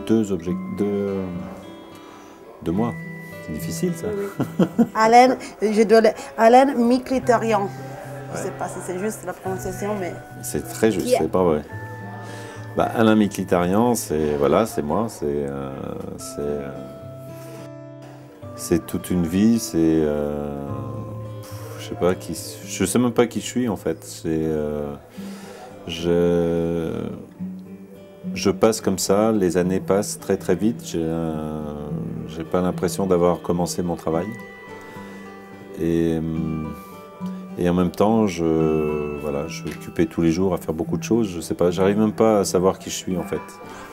deux mois. C'est difficile, ça. Oui. Alain Mkhitaryan. Je ne sais pas si c'est juste la prononciation, mais... C'est très juste, c'est pas vrai. Bah, Alain Mkhitaryan, c'est voilà, c'est moi, c'est toute une vie, je sais même pas qui je suis en fait. Je passe comme ça, les années passent très très vite. J'ai pas l'impression d'avoir commencé mon travail. Et en même temps, voilà, je suis occupé tous les jours à faire beaucoup de choses. Je sais pas, j'arrive même pas à savoir qui je suis en fait.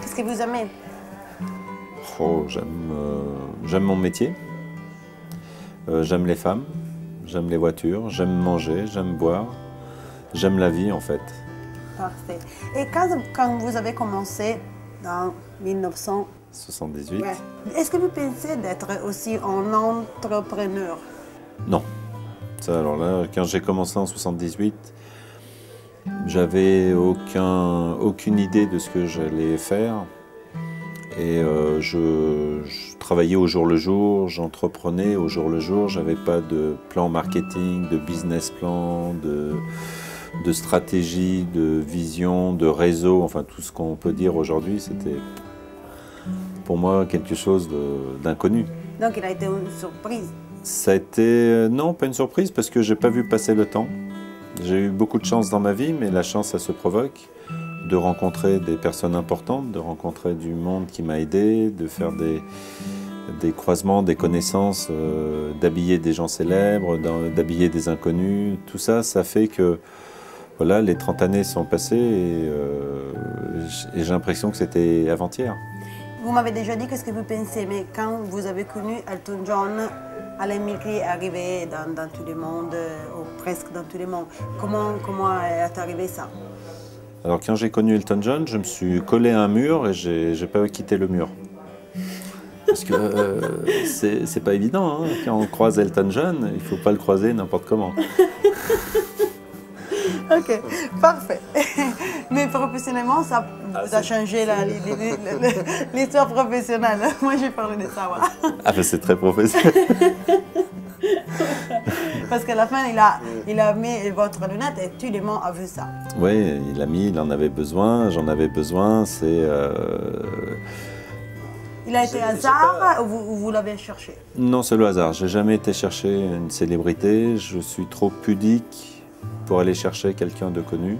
Qu'est-ce que vous aimez? Oh, j'aime mon métier. J'aime les femmes, j'aime les voitures, j'aime manger, j'aime boire, j'aime la vie en fait. Parfait. Et quand vous avez commencé dans 1978, ouais, est-ce que vous pensez d'être aussi un entrepreneur? Non. Ça, alors là, quand j'ai commencé en 78, j'avais aucune idée de ce que j'allais faire. Et je travaillais au jour le jour, j'entreprenais au jour le jour, j'avais pas de plan marketing, de business plan, de stratégie, de vision, de réseau, enfin tout ce qu'on peut dire aujourd'hui, c'était pour moi quelque chose d'inconnu. Donc il a été une surprise? Ça a été, non, pas une surprise parce que j'ai pas vu passer le temps. J'ai eu beaucoup de chance dans ma vie, mais la chance ça se provoque. De rencontrer des personnes importantes, de rencontrer du monde qui m'a aidé, de faire des croisements, des connaissances, d'habiller des gens célèbres, d'habiller des inconnus. Tout ça, ça fait que voilà, les 30 années sont passées et j'ai l'impression que c'était avant-hier. Vous m'avez déjà dit qu'est-ce que vous pensez, mais quand vous avez connu Elton John, Alain Mkhitaryan est arrivé dans tout le monde, ou presque dans tout le monde. Comment est arrivé ça? Alors quand j'ai connu Elton John, je me suis collé à un mur et j'ai pas quitté le mur. Parce que c'est pas évident, hein. Quand on croise Elton John, il faut pas le croiser n'importe comment. Ok, parfait. Mais professionnellement, ça a changé l'histoire professionnelle. Moi, j'ai parlé de ça. Voilà. Ah ben c'est très professionnel. Parce qu'à la fin, il a mis votre lunette et tout le monde a vu ça. Oui, il en avait besoin, j'en avais besoin. Il a été hasard ou vous l'avez cherché? Non, c'est le hasard. J'ai jamais été chercher une célébrité. Je suis trop pudique pour aller chercher quelqu'un de connu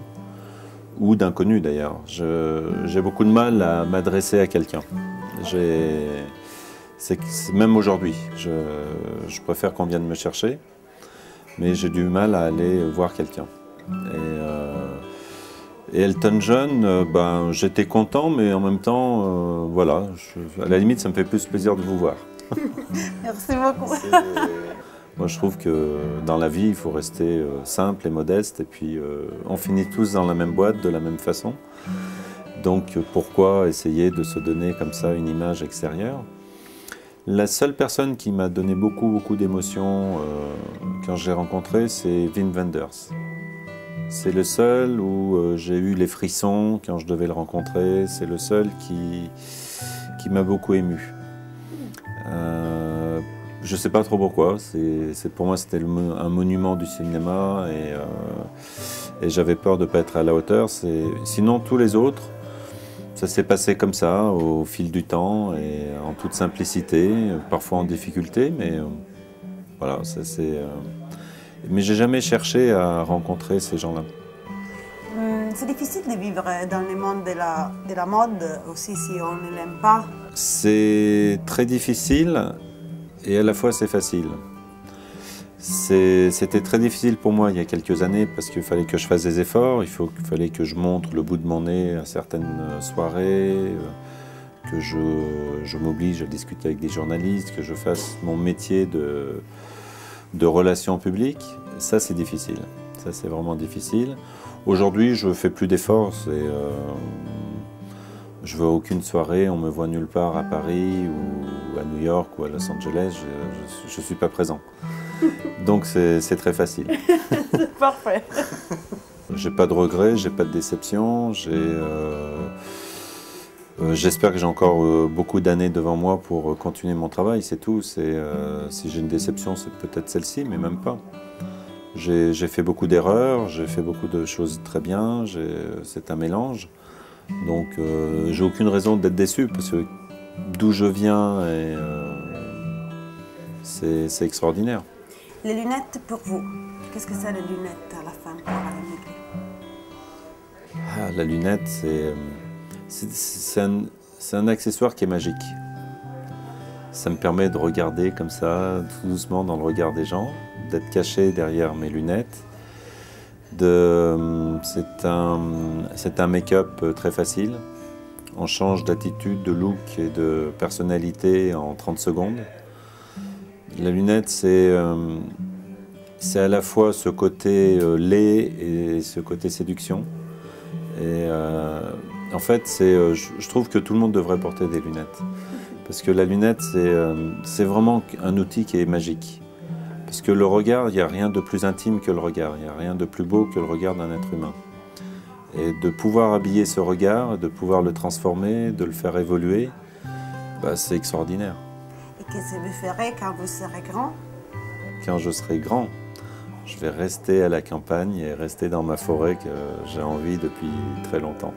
ou d'inconnu d'ailleurs. J'ai beaucoup de mal à m'adresser à quelqu'un. Même aujourd'hui, je préfère qu'on vienne me chercher, mais j'ai du mal à aller voir quelqu'un. Et Elton John, ben, j'étais content, mais en même temps, voilà, à la limite, ça me fait plus plaisir de vous voir. Merci beaucoup. Moi, je trouve que dans la vie, il faut rester simple et modeste, et puis on finit tous dans la même boîte, de la même façon. Donc, pourquoi essayer de se donner comme ça une image extérieure? La seule personne qui m'a donné beaucoup d'émotions quand je l'ai rencontré, c'est Wim Wenders. C'est le seul où j'ai eu les frissons quand je devais le rencontrer. C'est le seul qui m'a beaucoup ému. Je ne sais pas trop pourquoi. Pour moi, c'était un monument du cinéma et j'avais peur de ne pas être à la hauteur. Sinon, tous les autres, ça s'est passé comme ça, au fil du temps et en toute simplicité, parfois en difficulté, mais voilà, mais j'ai jamais cherché à rencontrer ces gens-là. C'est difficile de vivre dans le monde de la mode aussi si on ne l'aime pas. C'est très difficile et à la fois c'est facile. C'était très difficile pour moi il y a quelques années parce qu'il fallait que je fasse des efforts, il fallait que je montre le bout de mon nez à certaines soirées, que je m'oblige à discuter avec des journalistes, que je fasse mon métier de relations publiques. Ça c'est difficile, ça c'est vraiment difficile. Aujourd'hui je ne fais plus d'efforts, je ne vais à aucune soirée, on me voit nulle part à Paris ou à New York ou à Los Angeles, je ne suis pas présent. Donc c'est très facile. C'est parfait. J'ai pas de regrets, j'ai pas de déception, J'espère que j'ai encore beaucoup d'années devant moi pour continuer mon travail, c'est tout. Si j'ai une déception, c'est peut-être celle-ci, mais même pas. J'ai fait beaucoup d'erreurs, j'ai fait beaucoup de choses très bien, c'est un mélange. Donc j'ai aucune raison d'être déçu, parce que d'où je viens, c'est extraordinaire. Les lunettes pour vous, qu'est-ce que c'est les lunettes à la fin pour aller migrer? La lunette, c'est un accessoire qui est magique. Ça me permet de regarder comme ça, tout doucement dans le regard des gens, d'être caché derrière mes lunettes. C'est un make-up très facile. On change d'attitude, de look et de personnalité en 30 secondes. La lunette, c'est à la fois ce côté laid et ce côté séduction. Et en fait, je trouve que tout le monde devrait porter des lunettes. Parce que la lunette, c'est vraiment un outil qui est magique. Parce que le regard, il n'y a rien de plus intime que le regard. Il n'y a rien de plus beau que le regard d'un être humain. Et de pouvoir habiller ce regard, de pouvoir le transformer, de le faire évoluer, bah, c'est extraordinaire. Et qu'est-ce que vous ferez quand vous serez grand? Quand je serai grand, je vais rester à la campagne et rester dans ma forêt que j'ai envie depuis très longtemps.